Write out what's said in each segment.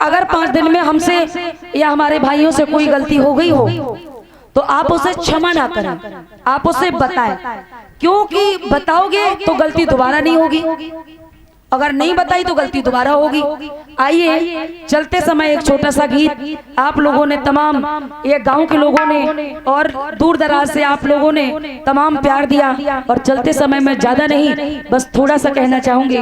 अगर 5 दिन में हमसे या हमारे भाइयों से कोई गलती हो गई हो तो आप उसे क्षमा ना करें, आप उसे बताएं, क्योंकि बताओगे तो गलती दोबारा नहीं होगी, अगर नहीं बताई तो गलती दोबारा होगी। आइए चलते समय एक छोटा सा गीत आप लोगों ने, तमाम ये गांव के लोगों ने और दूर दराज से आप लोगों ने तमाम प्यार दिया, और चलते समय मैं ज्यादा नहीं बस थोड़ा सा कहना चाहूंगी।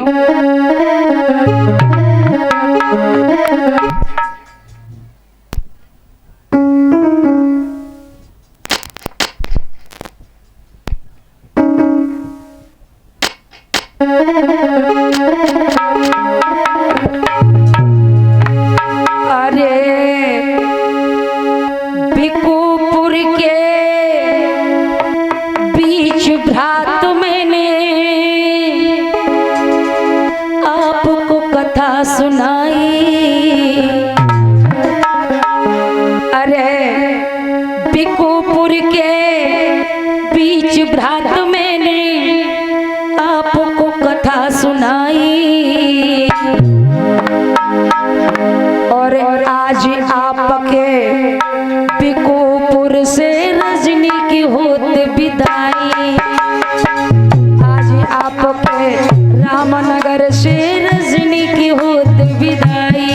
रामनगर से रजनी की होत विदाई।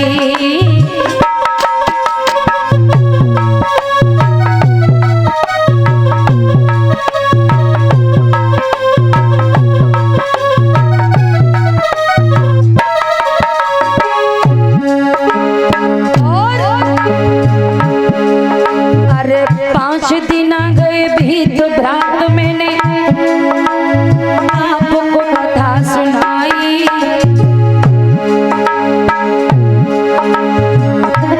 अरे 5 दिन गए भीत भ्रात मैंने आपको कथा सुनाई।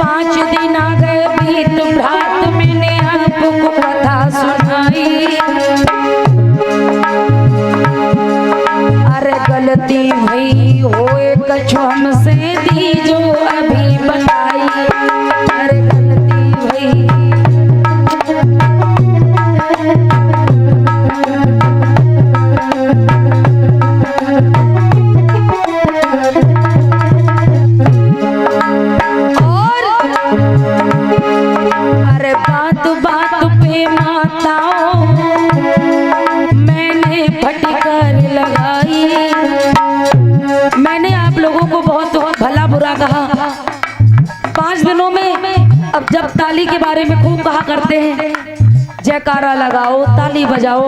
5 दिन गए भीत भ्रात मैंने आपको कथा सुनाई। अरे गलती भई होए कछु हमसे दीजो अभी बताई। अरे गलती भई भला बुरा कहा। 5 दिनों में अब जब ताली के बारे में खूब कहा करते हैं, जयकारा लगाओ, ताली बजाओ,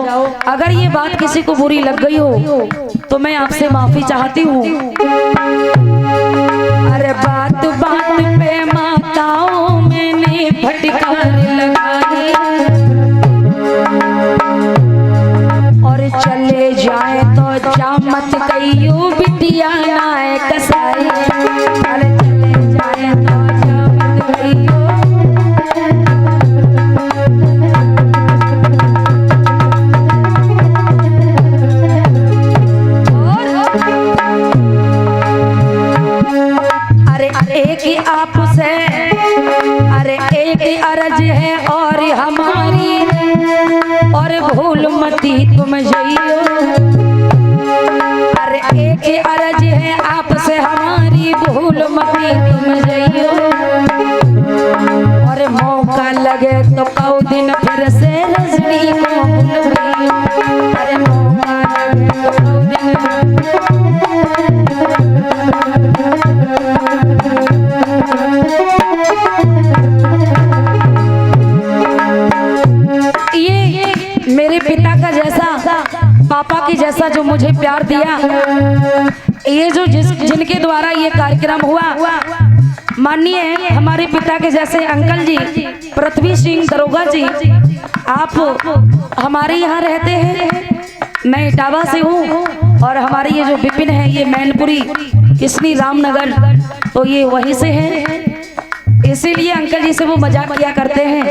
अगर ये बात किसी को बुरी लग गई हो तो मैं आपसे माफी चाहती हूँ। अरे बात बात पे माताओं मैंने फटकार लगाई और चले जाए तो जा मत कहियो बिटिया नाय कसाई। अरे चले जाए तो जा मत कहियो। अरे एक ही आपसे, अरे एक ही अर्ज है और हमारी, और भूल मती तुम जइयो। अरे एक ही अर्ज है आपसे हमारी, भूल मती तुम जइयो। और मौका लगे तो कौ दिन फिर से रजनी को बुलवाइयो। अरे मौका लगे तो कौ दिन मेरे पिता का जैसा, पापा की जैसा जो मुझे प्यार दिया, ये जो जिनके द्वारा ये कार्यक्रम हुआ, माननीय हमारे पिता के जैसे अंकल जी पृथ्वी सिंह दरोगा जी, आप हमारे यहाँ रहते हैं। मैं इटावा से हूँ और हमारे ये जो विपिन है ये मैनपुरी किसनी रामनगर, तो ये वहीं से हैं। इसीलिए अंकल जी से वो मजाक किया करते हैं,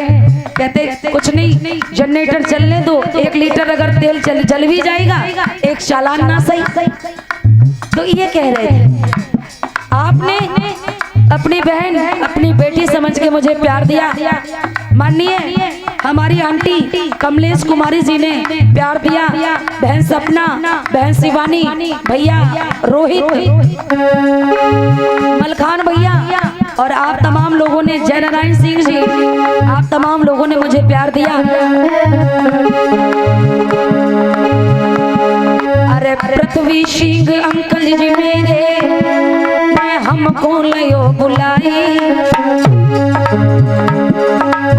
कहते कुछ नहीं जनरेटर चलने दो, 1 लीटर अगर तेल जल भी जाएगा, एक चालान ना सही। तो ये कह रहे थे आपने अपनी बहन अपनी बेटी समझ के मुझे प्यार दिया। माननीय हमारी आंटी कमलेश कुमारी जी ने प्यार दिया, बहन सपना, बहन शिवानी, भैया रोहित, मलखान भैया और आप तमाम लोगों ने, जय नारायण सिंह जी, आप तमाम लोगों ने मुझे प्यार दिया। अरे पृथ्वी सिंह अंकल जी मेरे, मैं हमको लयो बुलाई।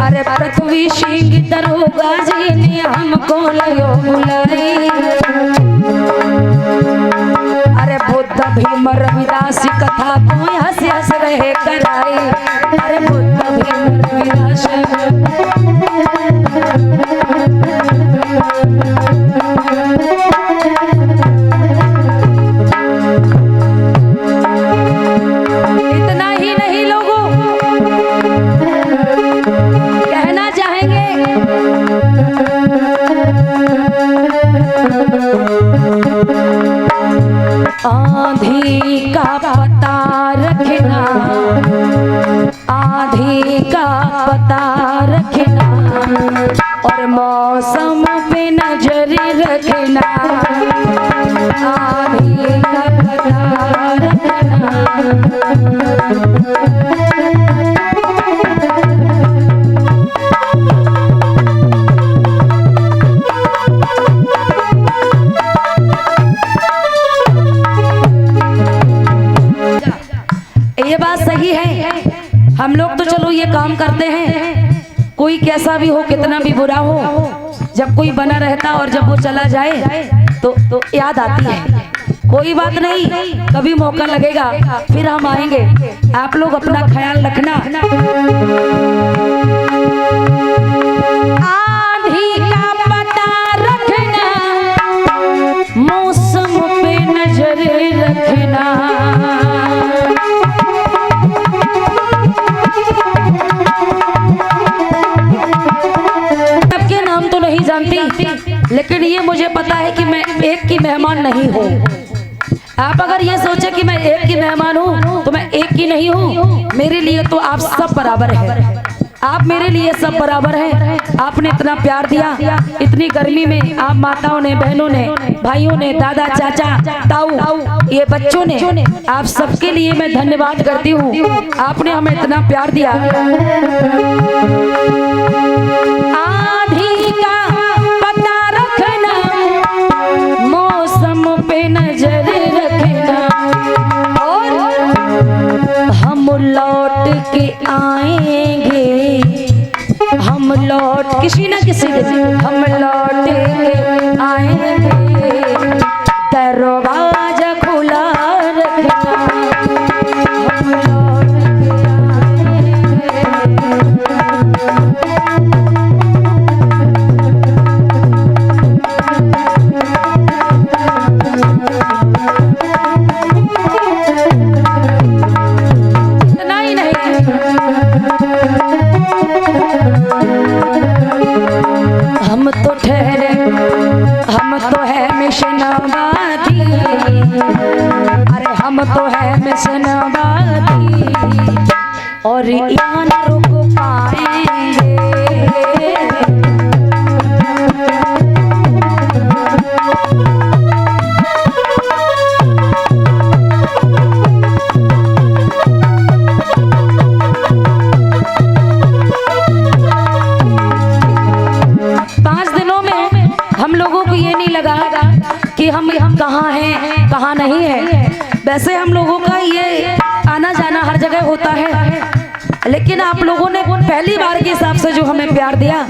अरे पृथ्वी सिंह दरोगा जी ने हमको लयो बुलाई। अरे बुद्ध भीम रविदास कथा को हंस हंस रहे कराई। अरे बुद्ध भीम रविदास इतना ही नहीं लोगों, कहना चाहेंगे आंधी का पता रखना, आंधी का पता रखना और मौसम पे नजर रखना। आंधी का पता रखना। ये बात सही है, हम लोग तो चलो ये काम करते हैं, कोई कैसा भी हो, कितना भी बुरा हो, जब कोई बना रहता और जब वो चला जाए तो याद आती है। कोई बात नहीं, कभी मौका लगेगा फिर हम आएंगे। आप लोग अपना ख्याल रखना। आंधी का पता रखना, मौसम पे नजर रखना। सबके नाम तो नहीं जानती, लेकिन ये मुझे पता है कि मैं एक की मेहमान नहीं हूँ। आप अगर ये सोचे कि मैं एक की मेहमान हूँ तो मैं एक की नहीं हूँ। मेरे लिए तो आप सब बराबर हैं, आप मेरे लिए सब बराबर हैं। आपने इतना प्यार दिया, इतनी गर्मी में आप माताओं ने, बहनों ने, भाइयों ने, दादा, चाचा, ताऊ, ये बच्चों ने, आप सबके लिए मैं धन्यवाद करती हूँ। आपने हमें इतना प्यार दिया। आंधी का पता रखना, मौसम पे नजर रखना और हम लौट के आएंगे। हम लौट किसी न किसी दिन हम लौट के आएंगे। दरवाजा खुला रखना, हम लौट के हम तो है मिशनवादी और यहाँ न रुक पाएंगे। हम लोगों को ये नहीं लगा कि हम कहाँ हैं कहाँ नहीं है। वैसे हम लोगों का ये आना जाना हर जगह होता है, लेकिन आप लोगों ने पहली बार के हिसाब से जो हमें प्यार दिया,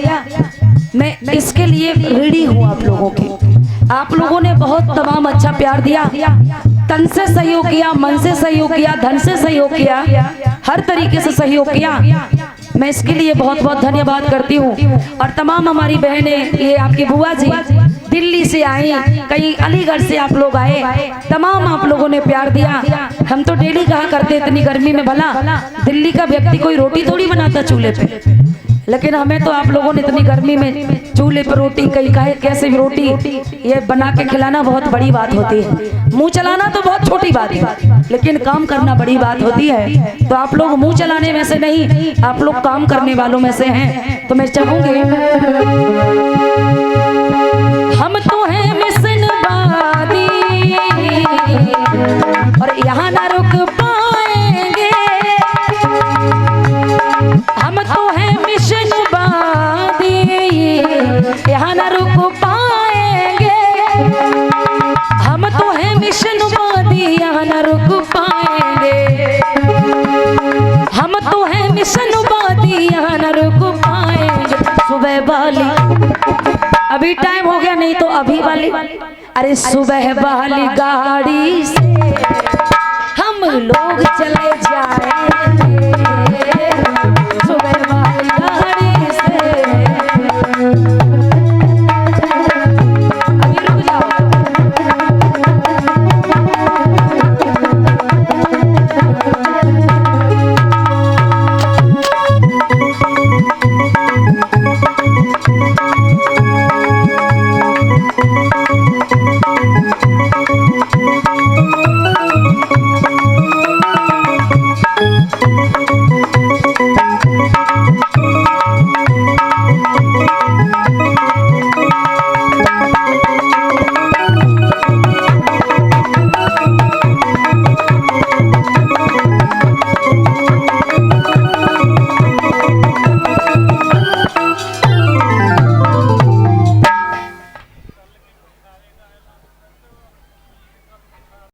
मैं इसके लिए ऋणी हूँ आप लोगों के। आप लोगों ने बहुत तमाम अच्छा प्यार दिया, तन से सहयोग किया, मन से सहयोग किया, धन से सहयोग किया, हर तरीके से सहयोग किया। मैं इसके लिए बहुत बहुत धन्यवाद करती हूँ। और तमाम हमारी बहनें, ये आपकी बुआ जी दिल्ली से आई, कहीं अलीगढ़ से आप लोग आए, तमाम आप लोगों ने प्यार दिया। हम तो डेली कहा करते इतनी गर्मी में, भला दिल्ली का व्यक्ति कोई रोटी थोड़ी बनाता चूल्हे पे, लेकिन हमें तो आप लोगों ने इतनी गर्मी में चूल्हे पर रोटी, कहीं कहे कैसे भी रोटी ये बना के खिलाना बहुत बड़ी बात होती है। मुंह चलाना तो बहुत छोटी बात है, लेकिन काम करना बड़ी बात होती है। तो आप लोग मुंह चलाने में से नहीं, आप लोग काम करने वालों में से हैं। तो मैं चाहूंगी, हम तो हैं मिशनवादी और यहाँ ना रुक पाएंगे। हम तो हैं मिशन वादी यहाँ न रुक पाएंगे सुबह वाली। अभी टाइम हो गया, नहीं तो अभी वाली। अरे सुबह वाली गाड़ी से हम लोग चले जाएं